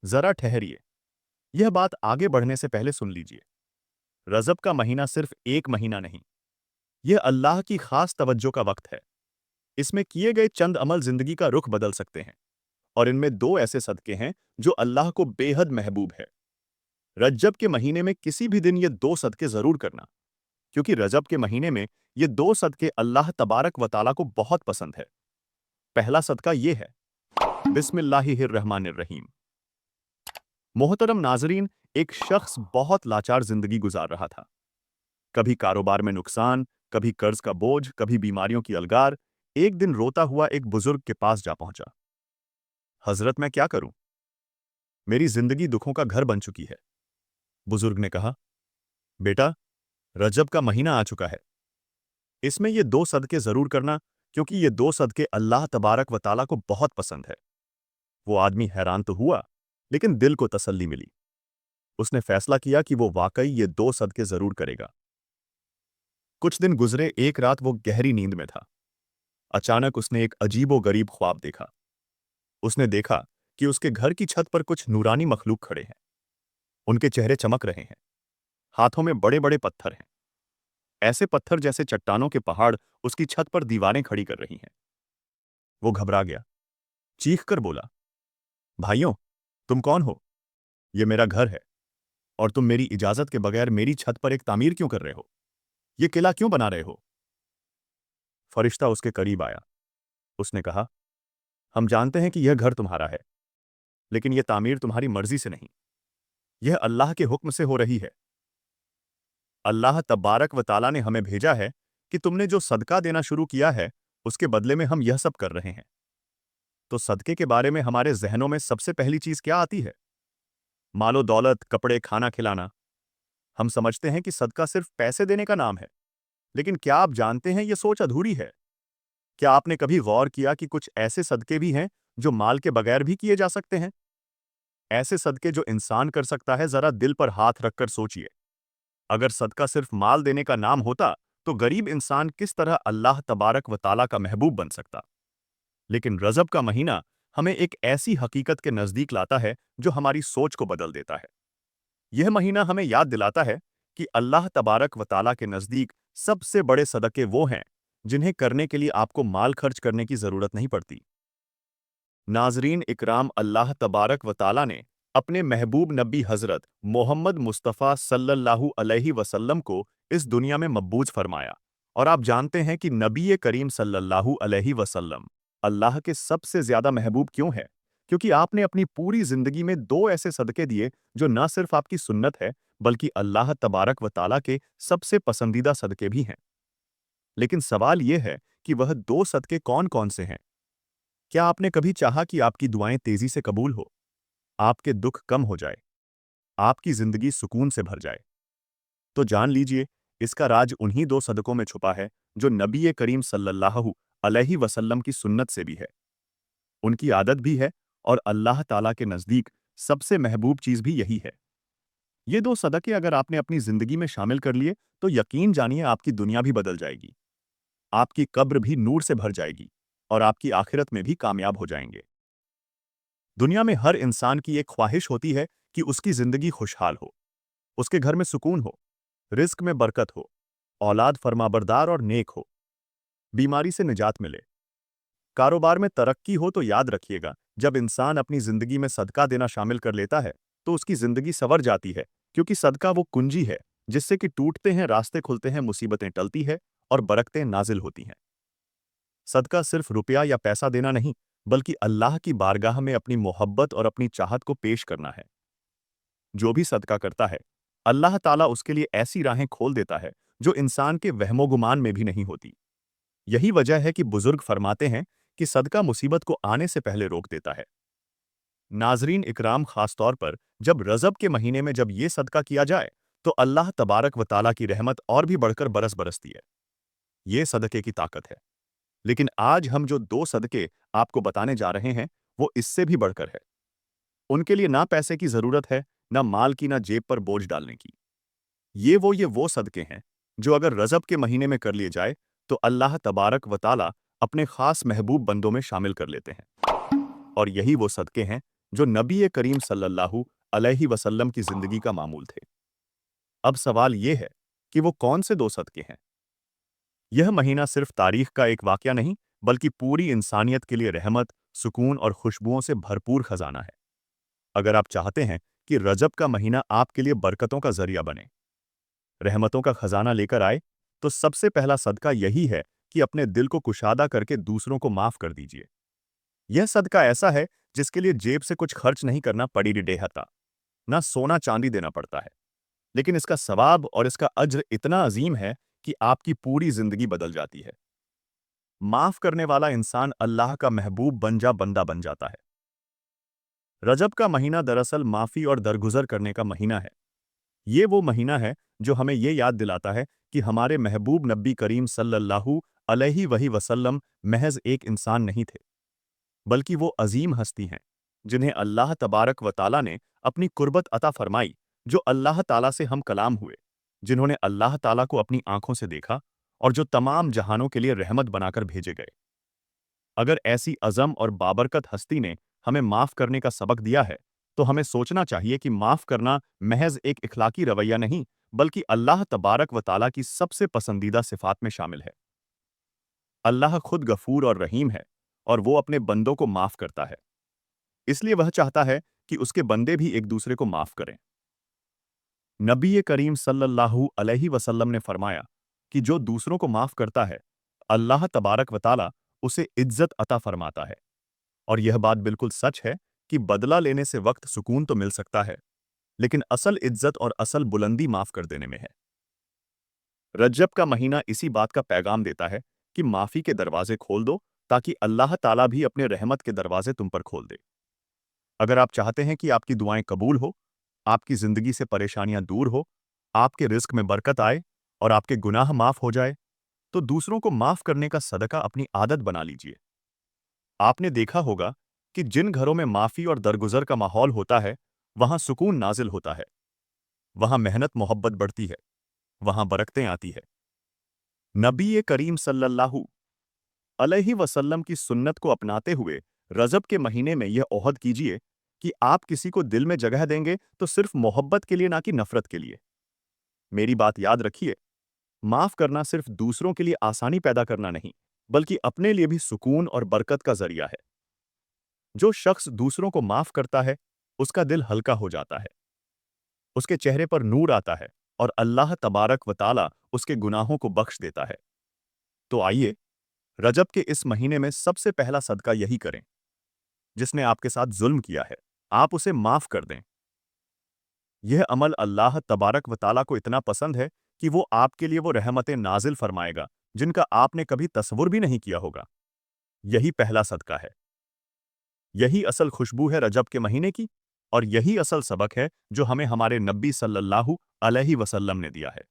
जरा ठहरिए। यह बात आगे बढ़ने से पहले सुन लीजिए। रजब का महीना सिर्फ एक महीना नहीं, यह अल्लाह की खास तवज्जो का वक्त है। इसमें किए गए चंद अमल जिंदगी का रुख बदल सकते हैं, और इनमें दो ऐसे सदके हैं जो अल्लाह को बेहद महबूब है। रजब के महीने में किसी भी दिन ये दो सदके जरूर करना, क्योंकि रजब के महीने में ये दो सदके अल्लाह तबारक व ताला को बहुत पसंद है। पहला सदका ये है, बिस्मिल्लाहिर्रहमानिर्रहीम। मोहतरम नाजरीन, एक शख्स बहुत लाचार जिंदगी गुजार रहा था। कभी कारोबार में नुकसान, कभी कर्ज का बोझ, कभी बीमारियों की अलगार। एक दिन रोता हुआ एक बुजुर्ग के पास जा पहुंचा। हजरत, मैं क्या करूं? मेरी जिंदगी दुखों का घर बन चुकी है। बुजुर्ग ने कहा, बेटा, रजब का महीना आ चुका है। इसमें ये दो सदके जरूर करना, क्योंकि ये दो सदके अल्लाह तबारक व ताला को बहुत पसंद है। वो आदमी हैरान तो हुआ, लेकिन दिल को तसल्ली मिली। उसने फैसला किया कि वो वाकई ये दो सदके जरूर करेगा। कुछ दिन गुजरे। एक रात वो गहरी नींद में था। अचानक उसने एक अजीबो गरीब ख्वाब देखा। उसने देखा कि उसके घर की छत पर कुछ नूरानी मखलूक खड़े हैं। उनके चेहरे चमक रहे हैं। हाथों में बड़े बड़े पत्थर हैं, ऐसे पत्थर जैसे चट्टानों के पहाड़ उसकी छत पर दीवारें खड़ी कर रही हैं। वो घबरा गया, चीख कर बोला, भाइयों, तुम कौन हो? ये मेरा घर है, और तुम मेरी इजाजत के बगैर मेरी छत पर एक तामीर क्यों कर रहे हो? ये किला क्यों बना रहे हो? फरिश्ता उसके करीब आया। उसने कहा, हम जानते हैं कि यह घर तुम्हारा है, लेकिन यह तामीर तुम्हारी मर्जी से नहीं, यह अल्लाह के हुक्म से हो रही है। अल्लाह तबारक व ताला ने हमें भेजा है कि तुमने जो सदका देना शुरू किया है, उसके बदले में हम यह सब कर रहे हैं। तो सदके के बारे में हमारे जहनों में सबसे पहली चीज क्या आती है? मालो दौलत, कपड़े, खाना खिलाना। हम समझते हैं कि सदका सिर्फ पैसे देने का नाम है, लेकिन क्या आप जानते हैं यह सोच अधूरी है? क्या आपने कभी गौर किया कि कुछ ऐसे सदके भी हैं जो माल के बगैर भी किए जा सकते हैं? ऐसे सदके जो इंसान कर सकता है, जरा दिल पर हाथ रखकर सोचिए। अगर सदका सिर्फ माल देने का नाम होता, तो गरीब इंसान किस तरह अल्लाह तबारक व ताला का महबूब बन सकता। लेकिन रजब का महीना हमें एक ऐसी हकीकत के नजदीक लाता है जो हमारी सोच को बदल देता है। यह महीना हमें याद दिलाता है कि अल्लाह तबारक व ताला के नजदीक सबसे बड़े सदके वो हैं जिन्हें करने के लिए आपको माल खर्च करने की जरूरत नहीं पड़ती। नाजरीन इकराम, अल्लाह तबारक व ताला ने अपने महबूब नबी हजरत मोहम्मद मुस्तफ़ा सल्लल्लाहु अलैहि वसल्लम को इस दुनिया में मबूज फरमाया। और आप जानते हैं कि नबी करीम सल्लल्लाहु अलैहि वसल्लम अल्लाह के सबसे ज्यादा महबूब क्यों है? क्योंकि आपने अपनी पूरी जिंदगी में दो ऐसे सदके दिए जो न सिर्फ आपकी सुन्नत है, बल्कि अल्लाह तबारक व ताला के सबसे पसंदीदा सदके भी हैं। लेकिन सवाल यह है कि वह दो सदके कौन कौन से हैं? क्या आपने कभी चाहा कि आपकी दुआएं तेजी से कबूल हो, आपके दुख कम हो जाए, आपकी जिंदगी सुकून से भर जाए? तो जान लीजिए, इसका राज उन्हीं दो सदकों में छुपा है जो नबी करीम सल्लल्लाहु अलैहि वसल्लम की सुन्नत से भी है, उनकी आदत भी है, और अल्लाह ताला के नजदीक सबसे महबूब चीज भी यही है। ये दो सदके अगर आपने अपनी जिंदगी में शामिल कर लिए, तो यकीन जानिए आपकी दुनिया भी बदल जाएगी, आपकी कब्र भी नूर से भर जाएगी, और आपकी आखिरत में भी कामयाब हो जाएंगे। दुनिया में हर इंसान की एक ख्वाहिश होती है कि उसकी जिंदगी खुशहाल हो, उसके घर में सुकून हो, रिस्क में बरकत हो, औलाद फरमाबरदार और नेक हो, बीमारी से निजात मिले, कारोबार में तरक्की हो। तो याद रखिएगा, जब इंसान अपनी जिंदगी में सदका देना शामिल कर लेता है, तो उसकी जिंदगी संवर जाती है, क्योंकि सदका वो कुंजी है जिससे कि टूटते हैं रास्ते खुलते हैं, मुसीबतें टलती है, और बरकतें नाजिल होती हैं। सदका सिर्फ रुपया या पैसा देना नहीं, बल्कि अल्लाह की बारगाह में अपनी मोहब्बत और अपनी चाहत को पेश करना है। जो भी सदका करता है, अल्लाह ताला उसके लिए ऐसी राहें खोल देता है जो इंसान के वहमोगुमान में भी नहीं होती। यही वजह है कि बुजुर्ग फरमाते हैं कि सदका मुसीबत को आने से पहले रोक देता है। नाजरीन इकराम, खासतौर पर जब रजब के महीने में जब ये सदका किया जाए, तो अल्लाह तबारक व ताला की रहमत और भी बढ़कर बरस बरसती है। ये सदके की ताकत है। लेकिन आज हम जो दो सदके आपको बताने जा रहे हैं, वो इससे भी बढ़कर है। उनके लिए ना पैसे की जरूरत है, ना माल की, ना जेब पर बोझ डालने की। ये वो सदके हैं जो अगर रजब के महीने में कर लिए जाए, तो अल्लाह तबारक व ताला अपने खास महबूब बंदों में शामिल कर लेते हैं। और यही वो सदके हैं जो नबी करीम सल्लल्लाहु अलैहि वसल्लम की जिंदगी का मामूल थे। अब सवाल ये है कि वो कौन से दो सदके हैं। यह महीना सिर्फ तारीख का एक वाकया नहीं, बल्कि पूरी इंसानियत के लिए रहमत, सुकून और खुशबुओं से भरपूर खजाना है। अगर आप चाहते हैं कि रजब का महीना आपके लिए बरकतों का जरिया बने, रहमतों का खजाना लेकर आए, तो सबसे पहला सदका यही है कि अपने दिल को कुशादा करके दूसरों को माफ कर दीजिए। यह सदका ऐसा है जिसके लिए जेब से कुछ खर्च नहीं करना पड़ी डेहता, ना सोना चांदी देना पड़ता है, लेकिन इसका सवाब और इसका अज्र इतना अजीम है कि आपकी पूरी जिंदगी बदल जाती है। माफ करने वाला इंसान अल्लाह का महबूब बंदा बन जाता है। रजब का महीना दरअसल माफी और दरगुजर करने का महीना है। ये वो महीना है जो हमें ये याद दिलाता है कि हमारे महबूब नबी करीम सल्लल्लाहु अलैहि वसल्लम महज एक इंसान नहीं थे, बल्कि वो अजीम हस्ती हैं जिन्हें अल्लाह तबारक व ताला ने अपनी कुर्बत अता फरमाई, जो अल्लाह ताला से हम कलाम हुए, जिन्होंने अल्लाह ताला को अपनी आंखों से देखा और जो तमाम जहानों के लिए रहमत बनाकर भेजे गए। अगर ऐसी अज़म और बाबरकत हस्ती ने हमें माफ़ करने का सबक दिया है, तो हमें सोचना चाहिए कि माफ़ करना महज एक इखलाकी रवैया नहीं, बल्कि अल्लाह तबारक व ताला की सबसे पसंदीदा सिफ़ात में शामिल है। अल्लाह खुद गफूर और रहीम है, और वो अपने बंदों को माफ़ करता है। इसलिए वह चाहता है कि उसके बंदे भी एक दूसरे को माफ़ करें। नबी करीम सल्लल्लाहु अलैहि वसल्लम ने फरमाया कि जो दूसरों को माफ़ करता है, अल्लाह तबारक व ताला उसे इज्जत अता फरमाता है। और यह बात बिल्कुल सच है कि बदला लेने से वक्त सुकून तो मिल सकता है, लेकिन असल इज्जत और असल बुलंदी माफ कर देने में है। रज्जब का महीना इसी बात का पैगाम देता है कि माफी के दरवाजे खोल दो, ताकि अल्लाह ताला भी अपने रहमत के दरवाजे तुम पर खोल दे। अगर आप चाहते हैं कि आपकी दुआएं कबूल हो, आपकी जिंदगी से परेशानियां दूर हो, आपके रिस्क में बरकत आए और आपके गुनाह माफ हो जाए, तो दूसरों को माफ करने का सदका अपनी आदत बना लीजिए। आपने देखा होगा कि जिन घरों में माफी और दरगुजर का माहौल होता है, वहां सुकून नाजिल होता है, वहां मेहनत मोहब्बत बढ़ती है, वहां बरकतें आती है। नबी करीम सल्लल्लाहु अलैहि वसल्लम की सुन्नत को अपनाते हुए रजब के महीने में यह ओहद कीजिए कि आप किसी को दिल में जगह देंगे तो सिर्फ मोहब्बत के लिए, ना कि नफरत के लिए। मेरी बात याद रखिए, माफ करना सिर्फ दूसरों के लिए आसानी पैदा करना नहीं, बल्कि अपने लिए भी सुकून और बरकत का जरिया है। जो शख्स दूसरों को माफ करता है, उसका दिल हल्का हो जाता है, उसके चेहरे पर नूर आता है, और अल्लाह तबारक व ताला उसके गुनाहों को बख्श देता है। तो आइए, रजब के इस महीने में सबसे पहला सदका यही करें। जिसने आपके साथ जुल्म किया है, आप उसे माफ कर दें। यह अमल अल्लाह तबारक व ताला को इतना पसंद है कि वो आपके लिए वो रहमतें नाजिल फरमाएगा जिनका आपने कभी तस्वुर भी नहीं किया होगा। यही पहला सदका है। यही असल खुशबू है रजब के महीने की, और यही असल सबक है जो हमें हमारे नबी सल्लल्लाहु अलैहि वसल्लम ने दिया है।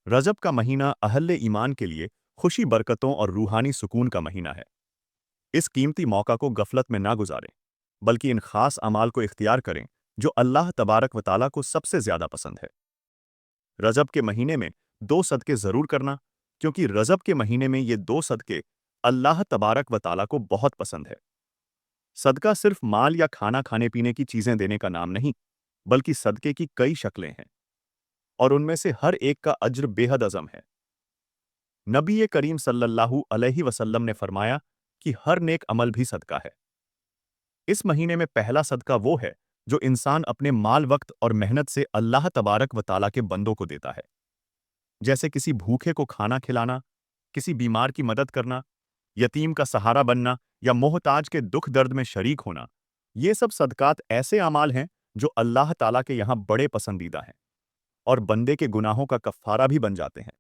रजब का महीना अहले ईमान के लिए खुशी, बरकतों और रूहानी सुकून का महीना है। इस कीमती मौका को गफलत में ना गुजारें, बल्कि इन खास अमाल को इख्तियार करें जो अल्लाह तबारक व ताला को सबसे ज्यादा पसंद है। रजब के महीने में दो सदके जरूर करना, क्योंकि रजब के महीने में ये दो सदके अल्लाह तबारक व ताला को बहुत पसंद है। सदका सिर्फ माल या खाना खाने पीने की चीजें देने का नाम नहीं, बल्कि सदके की कई शक्लें हैं, और उनमें से हर एक का अज्र बेहद अज़म है। नबी करीम सल्लल्लाहु अलैहि वसल्लम ने फरमाया कि हर नेक अमल भी सदका है। इस महीने में पहला सदका वो है जो इंसान अपने माल, वक्त और मेहनत से अल्लाह तबारक व ताला के बंदों को देता है। जैसे किसी भूखे को खाना खिलाना, किसी बीमार की मदद करना, यतीम का सहारा बनना, या मोहताज के दुख दर्द में शरीक होना। ये सब सदकात ऐसे अमाल हैं जो अल्लाह ताला के यहाँ बड़े पसंदीदा हैं, और बंदे के गुनाहों का कफ्फारा भी बन जाते हैं।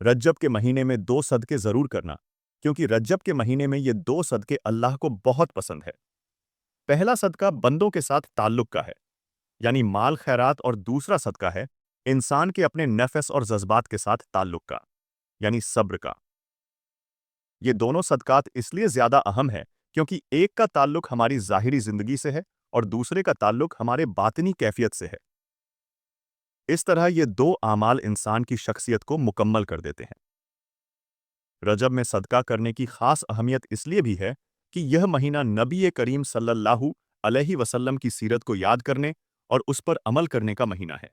रज्जब के महीने में दो सदके जरूर करना, क्योंकि रज्जब के महीने में ये दो सदके अल्लाह को बहुत पसंद है। पहला सदका बंदों के साथ ताल्लुक का है, यानी माल खैरात, और दूसरा सदका है इंसान के अपने नफस और जज्बात के साथ ताल्लुक का, यानी सब्र का। ये दोनों सदकात इसलिए ज्यादा अहम है क्योंकि एक का ताल्लुक हमारी जाहिरी जिंदगी से है और दूसरे का ताल्लुक हमारे बातिनी कैफियत से है। इस तरह ये दो आमाल इंसान की शख्सियत को मुकम्मल कर देते हैं। रजब में सदका करने की खास अहमियत इसलिए भी है कि यह महीना नबी करीम सल्लल्लाहु अलैहि वसल्लम की सीरत को याद करने और उस पर अमल करने का महीना है।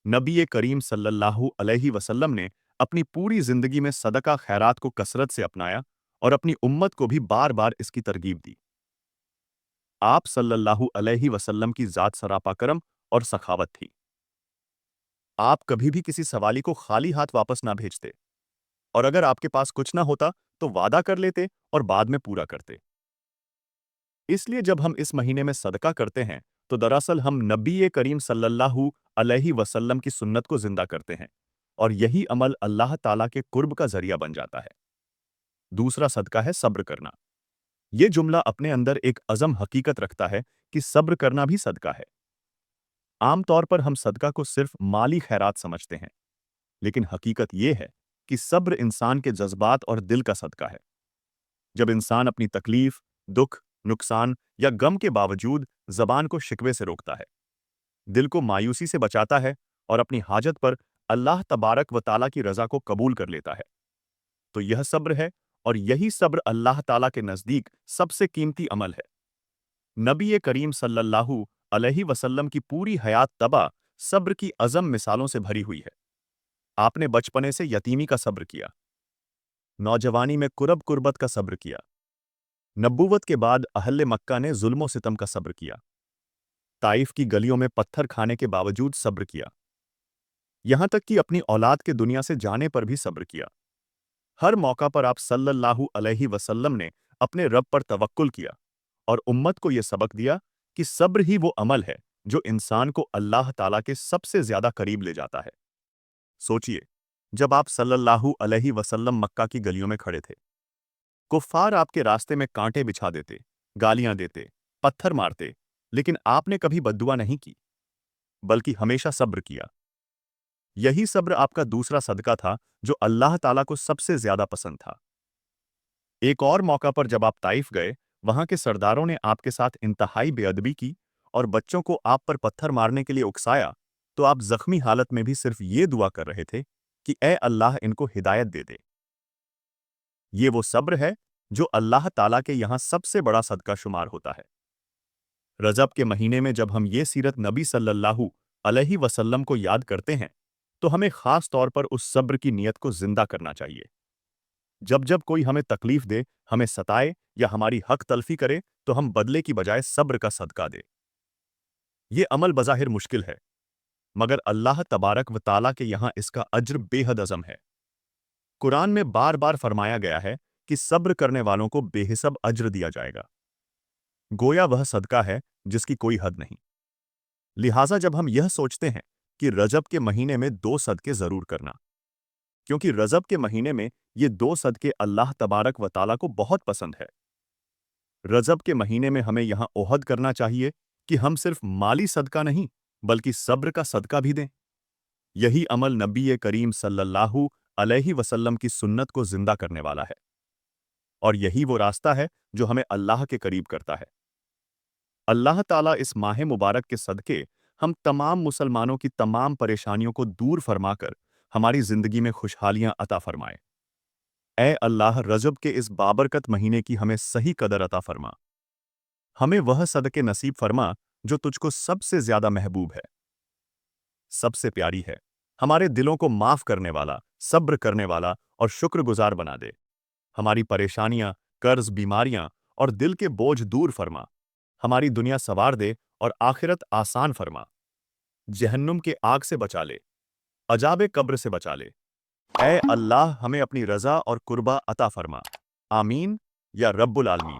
नबी करीम सल्लल्लाहु अलैहि वसल्लम ने अपनी पूरी जिंदगी में सदका खैरात को कसरत से अपनाया और अपनी उम्मत को भी बार बार इसकी तरगीब दी। आप सल्लल्लाहु अलैहि वसल्लम की जात सरापा करम और सखावत थी। आप कभी भी किसी सवाली को खाली हाथ वापस ना भेजते, और अगर आपके पास कुछ ना होता तो वादा कर लेते और बाद में पूरा करते। इसलिए जब हम इस महीने में सदका करते हैं तो दरअसल हम नबी करीम सल्लल्लाहु अलैहि वसल्लम की सुन्नत को जिंदा करते हैं, और यही अमल अल्लाह ताला के कुर्ब का जरिया बन जाता है। दूसरा सदका है सब्र करना। यह जुमला अपने अंदर एक अज़म हकीकत रखता है कि सब्र करना भी सदका है। आमतौर पर हम सदका को सिर्फ माली खैरात समझते हैं, लेकिन हकीकत यह है कि सब्र इंसान के जज्बात और दिल का सदका है। जब इंसान अपनी तकलीफ, दुख, नुकसान या गम के बावजूद जबान को शिकवे से रोकता है, दिल को मायूसी से बचाता है और अपनी हाजत पर अल्लाह तबारक व ताला की रजा को कबूल कर लेता है, तो यह सब्र है, और यही सब्र अल्लाह ताला के नजदीक सबसे कीमती अमल है। नबी करीम सल्लल्लाहु अलैहि वसल्लम की पूरी हयात तबा सब्र की अज़म मिसालों से भरी हुई है। आपने बचपने से यतीमी का सब्र किया, नौजवानी में कुरब कुर्बत का सब्र किया, नबूवत के बाद अहले मक्का ने जुल्म सितम का सब्र किया, ताइफ की गलियों में पत्थर खाने के बावजूद सब्र किया, यहां तक कि अपनी औलाद के दुनिया से जाने पर भी सब्र किया। हर मौका पर आप सल्लल्लाहु अलैहि वसल्लम ने अपने रब पर तवक्कुल किया और उम्मत को यह सबक दिया कि सब्र ही वो अमल है जो इंसान को अल्लाह ताला के सबसे ज्यादा करीब ले जाता है। सोचिए, जब आप सल्लल्लाहु अलैहि वसल्लम मक्का की गलियों में खड़े थे, कुफ्फार आपके रास्ते में कांटे बिछा देते, गालियां देते, पत्थर मारते, लेकिन आपने कभी बद्दुआ नहीं की, बल्कि हमेशा सब्र किया। यही सब्र आपका दूसरा सदका था जो अल्लाह ताला को सबसे ज्यादा पसंद था। एक और मौका पर जब आप ताइफ गए, वहां के सरदारों ने आपके साथ इंतहाई बेअदबी की और बच्चों को आप पर पत्थर मारने के लिए उकसाया, तो आप जख्मी हालत में भी सिर्फ ये दुआ कर रहे थे कि ए अल्लाह इनको हिदायत दे दे। ये वो सब्र है जो अल्लाह ताला के यहां सबसे बड़ा सदका शुमार होता है। रजब के महीने में जब हम ये सीरत नबी सल्लल्लाहु अलैहि वसल्लम को याद करते हैं, तो हमें खास तौर पर उस सब्र की नीयत को जिंदा करना चाहिए। जब जब कोई हमें तकलीफ दे, हमें सताए या हमारी हक तलफी करे, तो हम बदले की बजाय सब्र का सदका दे। ये अमल बज़ाहिर मुश्किल है, मगर अल्लाह तबारक व ताला के यहां इसका अज्र बेहद अज़म है। कुरान में बार बार फरमाया गया है कि सब्र करने वालों को बेहिसाब अज्र दिया जाएगा। गोया वह सदका है जिसकी कोई हद नहीं। लिहाजा जब हम यह सोचते हैं कि रजब के महीने में 2 सदके जरूर करना, क्योंकि रजब के महीने में ये 2 सदके अल्लाह तबारक व ताला को बहुत पसंद है। रजब के महीने में हमें यहां ओहद करना चाहिए कि हम सिर्फ माली सदका नहीं, बल्कि सब्र का सदका भी दें। यही अमल नबी करीम सल्लल्लाहु अलैहि वसल्लम की सुन्नत को जिंदा करने वाला है, और यही वो रास्ता है जो हमें अल्लाह के करीब करता है। अल्लाह ताला इस माह मुबारक के सदके हम तमाम मुसलमानों की तमाम परेशानियों को दूर फरमाकर हमारी जिंदगी में खुशहालियां अता फरमाए। ऐ अल्लाह, रजब के इस बाबरकत महीने की हमें सही कदर अता फरमा। हमें वह सदके नसीब फरमा जो तुझको सबसे ज्यादा महबूब है, सबसे प्यारी है। हमारे दिलों को माफ करने वाला, सब्र करने वाला और शुक्रगुजार बना दे। हमारी परेशानियां, कर्ज, बीमारियां और दिल के बोझ दूर फरमा। हमारी दुनिया सवार दे और आखिरत आसान फरमा। जहन्नुम के आग से बचा ले, अजाबे कब्र से बचा ले। ऐ अल्लाह, हमें अपनी रजा और कुर्बा अता फरमा। आमीन या रब्बुल आलमीन।